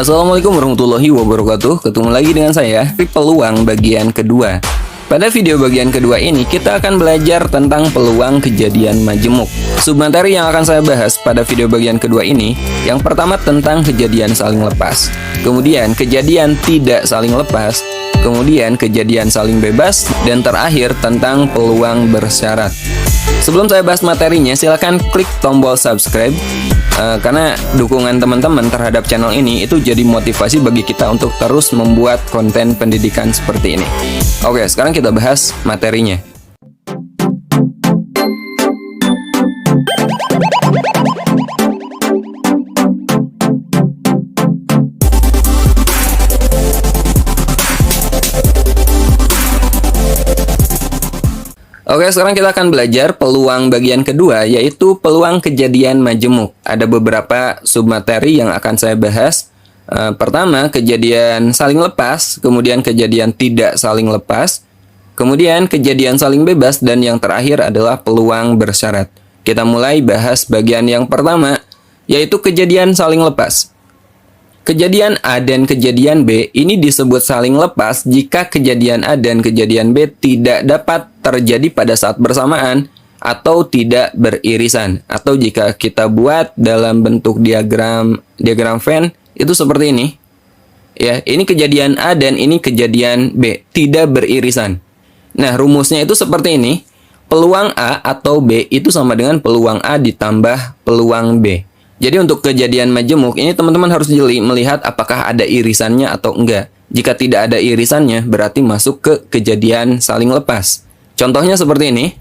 Assalamualaikum warahmatullahi wabarakatuh. Ketemu lagi dengan saya, Peluang bagian kedua. Pada video bagian kedua ini, kita akan belajar tentang peluang kejadian majemuk. Submateri yang akan saya bahas pada video bagian kedua ini, yang pertama tentang kejadian saling lepas, kemudian kejadian tidak saling lepas, kemudian kejadian saling bebas, dan terakhir tentang peluang bersyarat. Sebelum saya bahas materinya, silakan klik tombol subscribe karena dukungan teman-teman terhadap channel ini itu jadi motivasi bagi kita untuk terus membuat konten pendidikan seperti ini. Oke, sekarang kita bahas materinya. Oke, sekarang kita akan belajar peluang bagian kedua, yaitu peluang kejadian majemuk. Ada beberapa submateri yang akan saya bahas. Pertama, kejadian saling lepas, kemudian kejadian tidak saling lepas, kemudian kejadian saling bebas, dan yang terakhir adalah peluang bersyarat. Kita mulai bahas bagian yang pertama, yaitu kejadian saling lepas. Kejadian A dan kejadian B ini disebut saling lepas jika kejadian A dan kejadian B tidak dapat terjadi pada saat bersamaan atau tidak beririsan. Atau jika kita buat dalam bentuk diagram Venn itu seperti ini. Ya, ini kejadian A dan ini kejadian B, tidak beririsan. Nah, rumusnya itu seperti ini. Peluang A atau B itu sama dengan peluang A ditambah peluang B. Jadi untuk kejadian majemuk ini teman-teman harus jeli melihat apakah ada irisannya atau enggak. Jika tidak ada irisannya berarti masuk ke kejadian saling lepas. Contohnya seperti ini.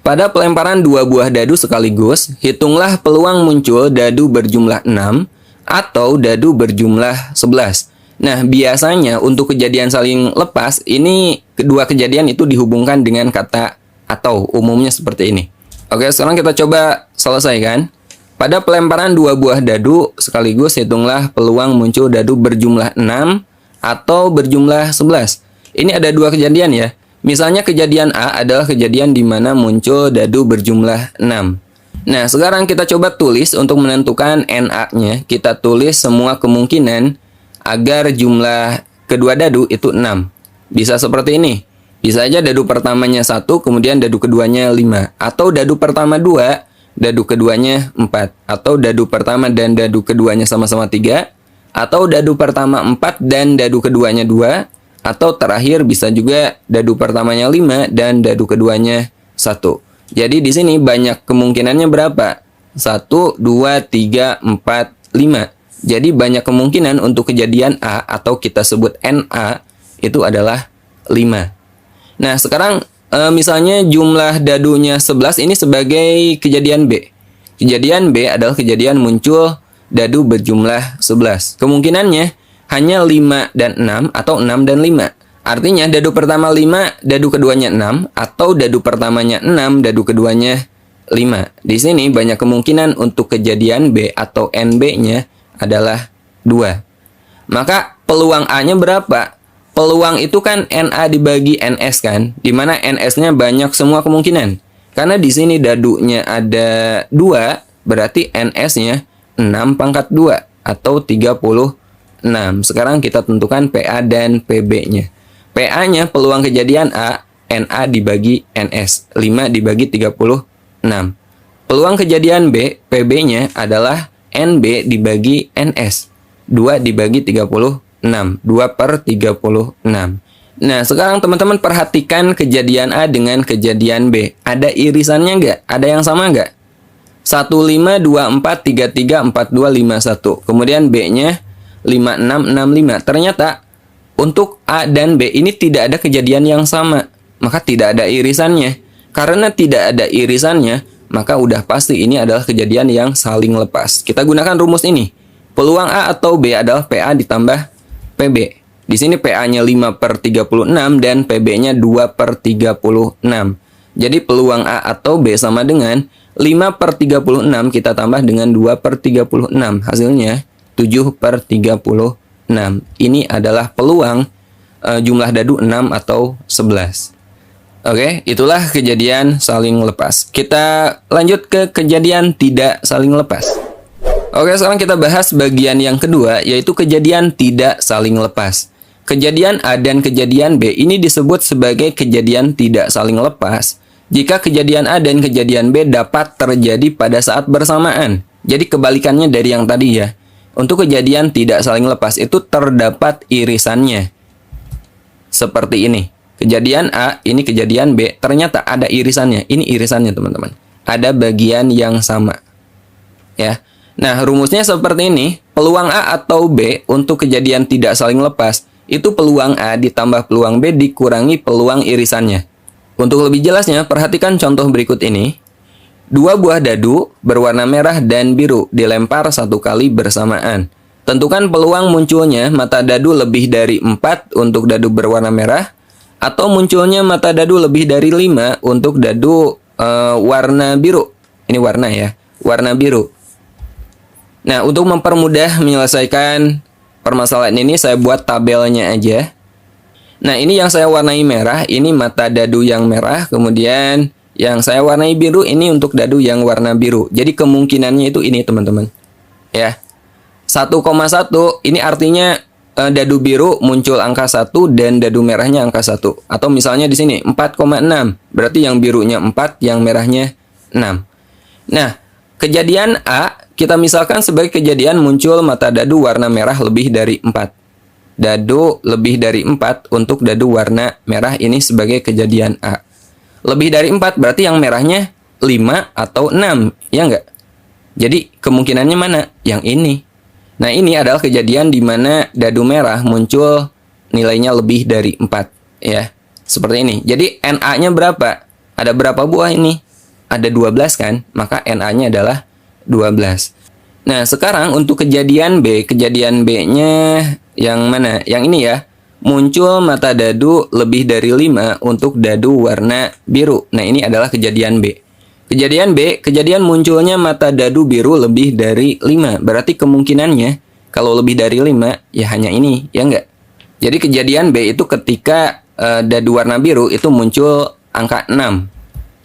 Pada pelemparan dua buah dadu sekaligus, hitunglah peluang muncul dadu berjumlah 6 atau dadu berjumlah 11. Nah, biasanya untuk kejadian saling lepas ini kedua kejadian itu dihubungkan dengan kata atau, umumnya seperti ini. Oke, sekarang kita coba selesaikan. Pada pelemparan dua buah dadu sekaligus, hitunglah peluang muncul dadu berjumlah 6 atau berjumlah 11. Ini ada dua kejadian ya. Misalnya kejadian A adalah kejadian di mana muncul dadu berjumlah 6. Nah, sekarang kita coba tulis untuk menentukan NA-nya. Kita tulis semua kemungkinan agar jumlah kedua dadu itu 6. Bisa seperti ini. Bisa aja dadu pertamanya 1, kemudian dadu keduanya 5. Atau dadu pertama 2, dadu keduanya 4. Atau dadu pertama dan dadu keduanya sama-sama 3. Atau dadu pertama 4 dan dadu keduanya 2. Atau terakhir bisa juga dadu pertamanya 5 dan dadu keduanya 1. Jadi di sini banyak kemungkinannya berapa? 1, 2, 3, 4, 5. Jadi banyak kemungkinan untuk kejadian A atau kita sebut NA itu adalah 5. Nah, sekarang misalnya jumlah dadunya 11 ini sebagai kejadian B. Kejadian B adalah kejadian muncul dadu berjumlah 11. Kemungkinannya hanya 5 dan 6 atau 6 dan 5. Artinya dadu pertama 5, dadu keduanya 6 atau dadu pertamanya 6, dadu keduanya 5. Di sini banyak kemungkinan untuk kejadian B atau NB-nya adalah 2. Maka peluang A-nya berapa? Peluang itu kan NA dibagi NS kan, di mana NS-nya banyak semua kemungkinan. Karena di sini dadunya ada 2, berarti NS-nya 6 pangkat 2 atau 36. Sekarang kita tentukan PA dan PB-nya. PA-nya peluang kejadian A, NA dibagi NS, 5 dibagi 36. Peluang kejadian B, PB-nya adalah NB dibagi NS, 2 dibagi 36. 2 per 36. Nah, sekarang teman-teman perhatikan kejadian A dengan kejadian B. Ada irisannya nggak? Ada yang sama nggak? 1, 5, 2, 4, 3, 3, 4, 2, 5, 1. Kemudian B-nya 5, 6, 6, 5. Ternyata untuk A dan B ini tidak ada kejadian yang sama. Maka tidak ada irisannya. Karena tidak ada irisannya, maka udah pasti ini adalah kejadian yang saling lepas. Kita gunakan rumus ini. Peluang A atau B adalah PA ditambah PB. Di sini PA-nya 5 per 36 dan PB-nya 2 per 36. Jadi peluang A atau B sama dengan 5 per 36 kita tambah dengan 2 per 36. Hasilnya 7 per 36. Ini adalah peluang jumlah dadu 6 atau 11. Oke, itulah kejadian saling lepas. Kita lanjut ke kejadian tidak saling lepas. Oke, sekarang kita bahas bagian yang kedua, yaitu kejadian tidak saling lepas. Kejadian A dan kejadian B ini disebut sebagai kejadian tidak saling lepas jika kejadian A dan kejadian B dapat terjadi pada saat bersamaan. Jadi kebalikannya dari yang tadi ya. Untuk kejadian tidak saling lepas itu terdapat irisannya. Seperti ini. Kejadian A, ini kejadian B, ternyata ada irisannya. Ini irisannya, teman-teman. Ada bagian yang sama. Ya. Nah, rumusnya seperti ini. Peluang A atau B untuk kejadian tidak saling lepas itu peluang A ditambah peluang B dikurangi peluang irisannya. Untuk lebih jelasnya, perhatikan contoh berikut ini. Dua buah dadu berwarna merah dan biru dilempar satu kali bersamaan. Tentukan peluang munculnya mata dadu lebih dari 4 untuk dadu berwarna merah, atau munculnya mata dadu lebih dari 5 untuk dadu warna biru. Ini warna ya, warna biru. Nah, untuk mempermudah menyelesaikan permasalahan ini, saya buat tabelnya aja. Nah, ini yang saya warnai merah, ini mata dadu yang merah. Kemudian yang saya warnai biru, ini untuk dadu yang warna biru. Jadi kemungkinannya itu ini, teman-teman. Ya, 1,1 ini artinya dadu biru muncul angka 1 dan dadu merahnya angka 1. Atau misalnya di sini 4,6. Berarti yang birunya 4, yang merahnya 6. Nah, kejadian A kita misalkan sebagai kejadian muncul mata dadu warna merah lebih dari 4. Dadu lebih dari 4 untuk dadu warna merah ini sebagai kejadian A. Lebih dari 4 berarti yang merahnya 5 atau 6, ya enggak? Jadi kemungkinannya mana? Yang ini. Nah, ini adalah kejadian di mana dadu merah muncul nilainya lebih dari 4, ya. Seperti ini. Jadi NA-nya berapa? Ada berapa buah ini? Ada 12 kan? Maka NA-nya adalah 12. Nah, sekarang untuk kejadian B, kejadian B-nya yang mana? Yang ini ya. Muncul mata dadu lebih dari 5 untuk dadu warna biru. Nah, ini adalah kejadian B. Kejadian B, kejadian munculnya mata dadu biru lebih dari 5. Berarti kemungkinannya kalau lebih dari 5 ya hanya ini, ya enggak? Jadi kejadian B itu ketika dadu warna biru itu muncul angka 6.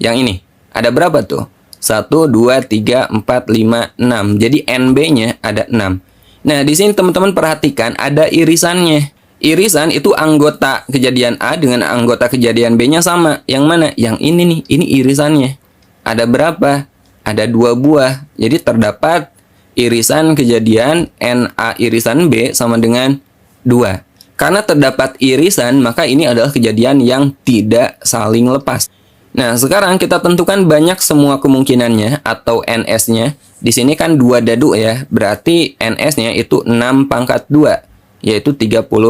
Yang ini. Ada berapa tuh? 1, 2, 3, 4, 5, 6. Jadi NB-nya ada 6. Nah, di sini teman-teman perhatikan ada irisannya. Irisan itu anggota kejadian A dengan anggota kejadian B-nya sama. Yang mana? Yang ini nih. Ini irisannya. Ada berapa? Ada 2 buah. Jadi terdapat irisan kejadian NA irisan B sama dengan 2. Karena terdapat irisan, maka ini adalah kejadian yang tidak saling lepas. Nah, sekarang kita tentukan banyak semua kemungkinannya atau NS-nya. Di sini kan 2 dadu ya. Berarti NS-nya itu 6 pangkat 2, yaitu 36.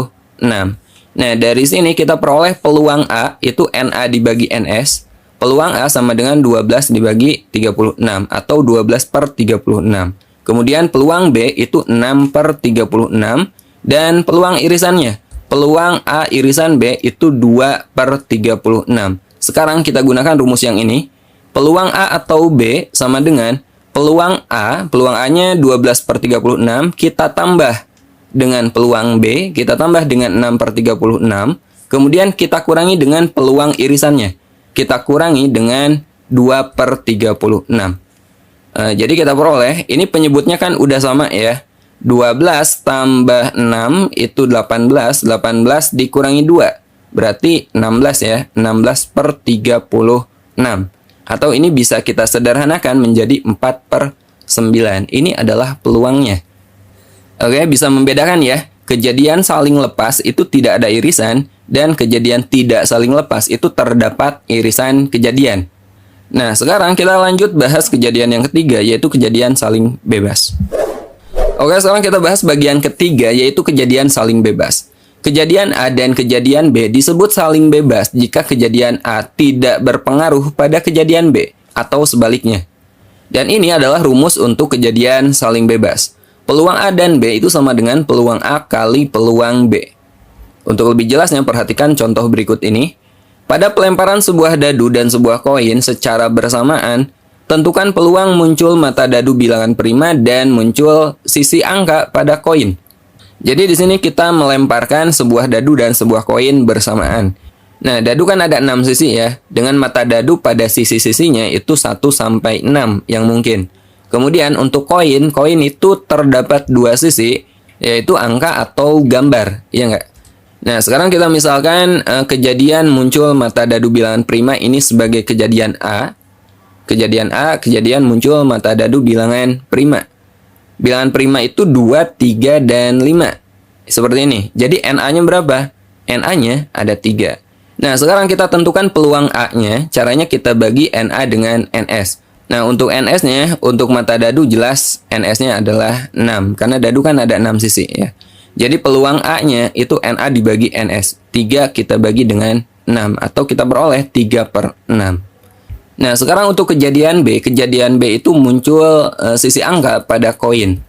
Nah, dari sini kita peroleh peluang A itu NA dibagi NS. Peluang A sama dengan 12 dibagi 36 atau 12 per 36. Kemudian peluang B itu 6 per 36. Dan peluang irisannya, peluang A irisan B itu 2 per 36. Sekarang kita gunakan rumus yang ini. Peluang A atau B sama dengan peluang A, peluang A-nya 12 per 36, kita tambah dengan peluang B, kita tambah dengan 6 per 36, kemudian kita kurangi dengan peluang irisannya. Kita kurangi dengan 2 per 36. Jadi kita peroleh, ini penyebutnya kan udah sama ya. 12 tambah 6 itu 18, 18 dikurangi 2. Berarti 16 ya, 16 per 36. Atau ini bisa kita sederhanakan menjadi 4 per 9. Ini adalah peluangnya. Oke, bisa membedakan ya. Kejadian saling lepas itu tidak ada irisan, dan kejadian tidak saling lepas itu terdapat irisan kejadian. Nah, sekarang kita lanjut bahas kejadian yang ketiga, yaitu kejadian saling bebas. Oke, sekarang kita bahas bagian ketiga, yaitu kejadian saling bebas. Kejadian A dan kejadian B disebut saling bebas jika kejadian A tidak berpengaruh pada kejadian B, atau sebaliknya. Dan ini adalah rumus untuk kejadian saling bebas. Peluang A dan B itu sama dengan peluang A kali peluang B. Untuk lebih jelasnya, perhatikan contoh berikut ini. Pada pelemparan sebuah dadu dan sebuah koin secara bersamaan, tentukan peluang muncul mata dadu bilangan prima dan muncul sisi angka pada koin. Jadi di sini kita melemparkan sebuah dadu dan sebuah koin bersamaan. Nah, dadu kan ada 6 sisi ya. Dengan mata dadu pada sisi-sisinya itu 1 sampai 6 yang mungkin. Kemudian untuk koin, koin itu terdapat dua sisi, yaitu angka atau gambar, iya nggak? Nah, sekarang kita misalkan kejadian muncul mata dadu bilangan prima ini sebagai kejadian A. Kejadian A, kejadian muncul mata dadu bilangan prima. Bilangan prima itu 2, 3, dan 5. Seperti ini. Jadi NA-nya berapa? NA-nya ada 3. Nah, sekarang kita tentukan peluang A-nya. Caranya kita bagi NA dengan NS. Nah, untuk NS-nya, untuk mata dadu jelas NS-nya adalah 6. Karena dadu kan ada 6 sisi ya. Jadi peluang A-nya itu NA dibagi NS. 3 kita bagi dengan 6. Atau kita peroleh 3/6. Nah, sekarang untuk kejadian B itu muncul sisi angka pada koin.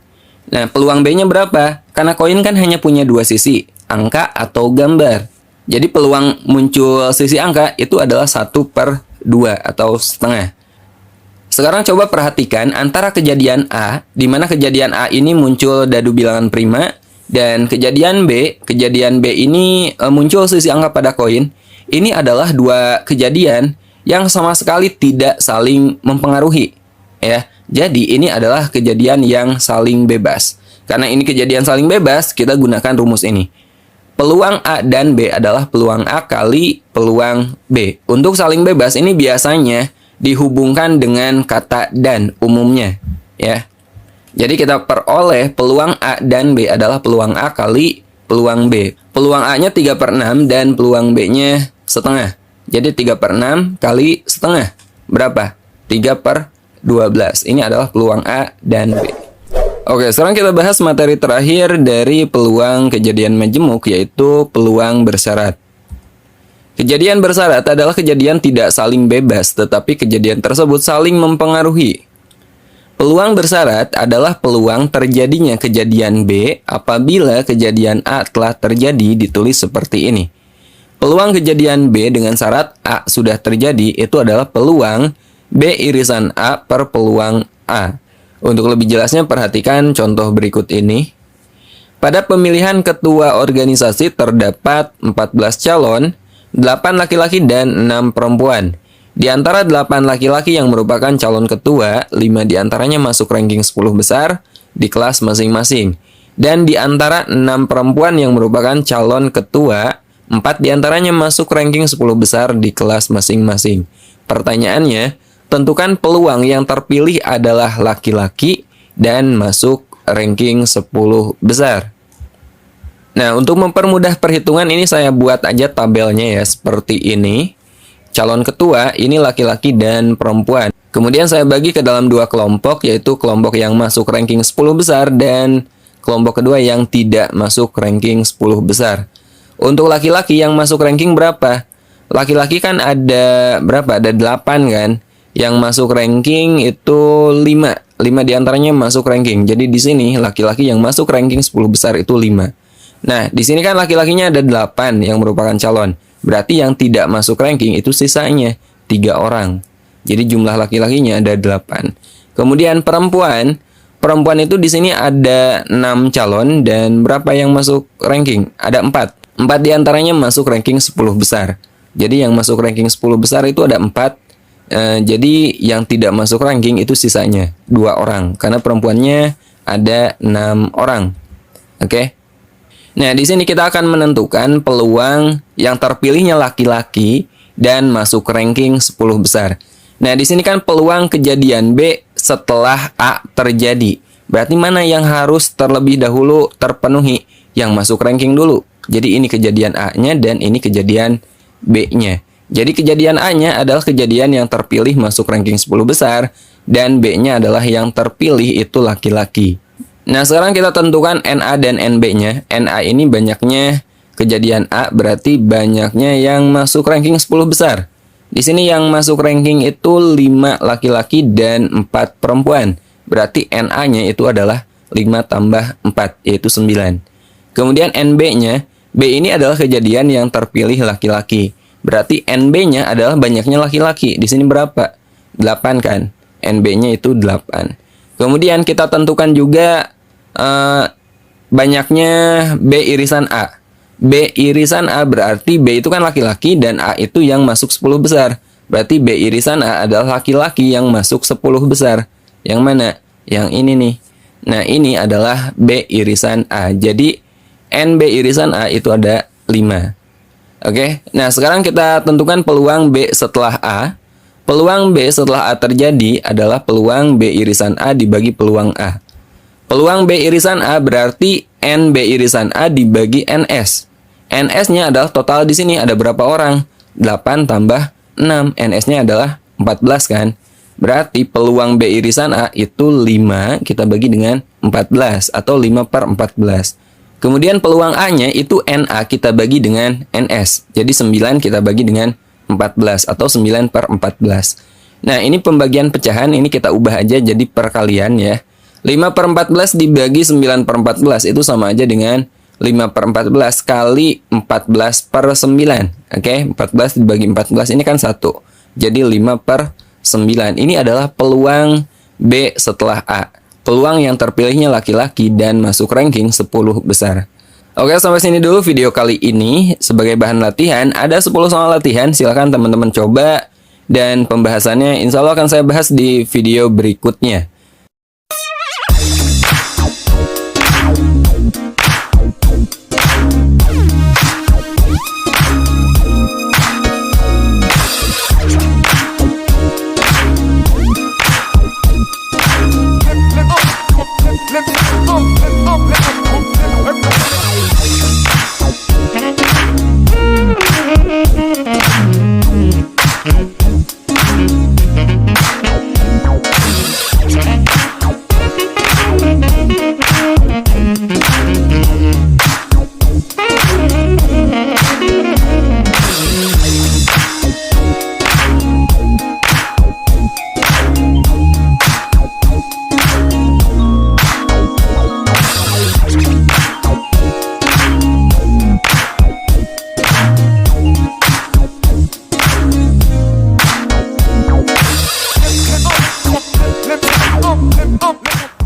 Nah, peluang B-nya berapa? Karena koin kan hanya punya dua sisi, angka atau gambar. Jadi peluang muncul sisi angka itu adalah 1/2 atau setengah. Sekarang coba perhatikan antara kejadian A, di mana kejadian A ini muncul dadu bilangan prima, dan kejadian B ini muncul sisi angka pada koin. Ini adalah dua kejadian yang sama sekali tidak saling mempengaruhi, ya. Jadi ini adalah kejadian yang saling bebas. Karena ini kejadian saling bebas, kita gunakan rumus ini. Peluang A dan B adalah peluang A kali peluang B. Untuk saling bebas ini biasanya dihubungkan dengan kata dan umumnya, ya. Jadi kita peroleh peluang A dan B adalah peluang A kali peluang B. Peluang A-nya 3/6 dan peluang B-nya setengah. Jadi 3/6 kali setengah. Berapa? 3/12. Ini adalah peluang A dan B. Oke, sekarang kita bahas materi terakhir dari peluang kejadian majemuk, yaitu peluang bersyarat. Kejadian bersyarat adalah kejadian tidak saling bebas, tetapi kejadian tersebut saling mempengaruhi. Peluang bersyarat adalah peluang terjadinya kejadian B apabila kejadian A telah terjadi, ditulis seperti ini. Peluang kejadian B dengan syarat A sudah terjadi itu adalah peluang B irisan A per peluang A. Untuk lebih jelasnya perhatikan contoh berikut ini. Pada pemilihan ketua organisasi terdapat 14 calon, 8 laki-laki dan 6 perempuan. Di antara 8 laki-laki yang merupakan calon ketua, 5 diantaranya masuk ranking 10 besar di kelas masing-masing. Dan di antara 6 perempuan yang merupakan calon ketua, 4 diantaranya masuk ranking 10 besar di kelas masing-masing. Pertanyaannya, tentukan peluang yang terpilih adalah laki-laki dan masuk ranking 10 besar. Nah, untuk mempermudah perhitungan ini saya buat aja tabelnya ya, seperti ini. Calon ketua ini laki-laki dan perempuan. Kemudian saya bagi ke dalam dua kelompok, yaitu kelompok yang masuk ranking 10 besar dan kelompok kedua yang tidak masuk ranking 10 besar. Untuk laki-laki yang masuk ranking berapa? Laki-laki kan ada berapa? Ada 8 kan? Yang masuk ranking itu 5. 5 diantaranya masuk ranking. Jadi di sini laki-laki yang masuk ranking 10 besar itu 5. Nah, di sini kan laki-lakinya ada 8 yang merupakan calon. Berarti yang tidak masuk ranking itu sisanya 3 orang. Jadi jumlah laki-lakinya ada 8. Kemudian perempuan itu di sini ada 6 calon dan berapa yang masuk ranking? Ada 4. 4 diantaranya masuk ranking 10 besar. Jadi yang masuk ranking 10 besar itu ada 4. Jadi yang tidak masuk ranking itu sisanya 2 orang. Karena perempuannya ada 6 orang. Oke. Nah, di sini kita akan menentukan peluang yang terpilihnya laki-laki dan masuk ranking 10 besar. Nah, di sini kan peluang kejadian B setelah A terjadi. Berarti mana yang harus terlebih dahulu terpenuhi? Yang masuk ranking dulu. Jadi ini kejadian A-nya dan ini kejadian B-nya. Jadi kejadian A-nya adalah kejadian yang terpilih masuk ranking 10 besar dan B-nya adalah yang terpilih itu laki-laki. Nah, sekarang kita tentukan NA dan NB-nya. NA ini banyaknya kejadian A, berarti banyaknya yang masuk ranking 10 besar. Di sini yang masuk ranking itu 5 laki-laki dan 4 perempuan. Berarti NA-nya itu adalah 5 tambah 4, yaitu 9. Kemudian NB-nya, B ini adalah kejadian yang terpilih laki-laki. Berarti NB-nya adalah banyaknya laki-laki. Di sini berapa? 8 kan? NB-nya itu 8. Kemudian kita tentukan juga banyaknya B irisan A. B irisan A berarti B itu kan laki-laki dan A itu yang masuk 10 besar. Berarti B irisan A adalah laki-laki yang masuk 10 besar. Yang mana? Yang ini nih. Nah, ini adalah B irisan A. Jadi, NB irisan A itu ada 5. Oke, nah sekarang kita tentukan peluang B setelah A. Peluang B setelah A terjadi adalah peluang B irisan A dibagi peluang A. Peluang B irisan A berarti NB irisan A dibagi NS. NS-nya adalah total di sini ada berapa orang? 8 tambah 6. NS-nya adalah 14 kan? Berarti peluang B irisan A itu 5 kita bagi dengan 14 atau 5 per 14. Kemudian peluang A-nya itu NA kita bagi dengan NS. Jadi 9 kita bagi dengan 14 atau 9 per 14. Nah, ini pembagian pecahan, ini kita ubah aja jadi perkalian ya. 5 per 14 dibagi 9 per 14 itu sama aja dengan 5 per 14 kali 14 per 9. Oke, 14 dibagi 14 ini kan 1. Jadi 5 per 9. Ini adalah peluang B setelah A. Peluang yang terpilihnya laki-laki dan masuk ranking 10 besar. Oke, sampai sini dulu video kali ini. Sebagai bahan latihan, ada 10 soal latihan. Silahkan teman-teman coba. Dan pembahasannya insya Allah akan saya bahas di video berikutnya.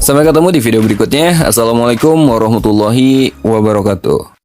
Sampai ketemu di video berikutnya. Assalamualaikum warahmatullahi wabarakatuh.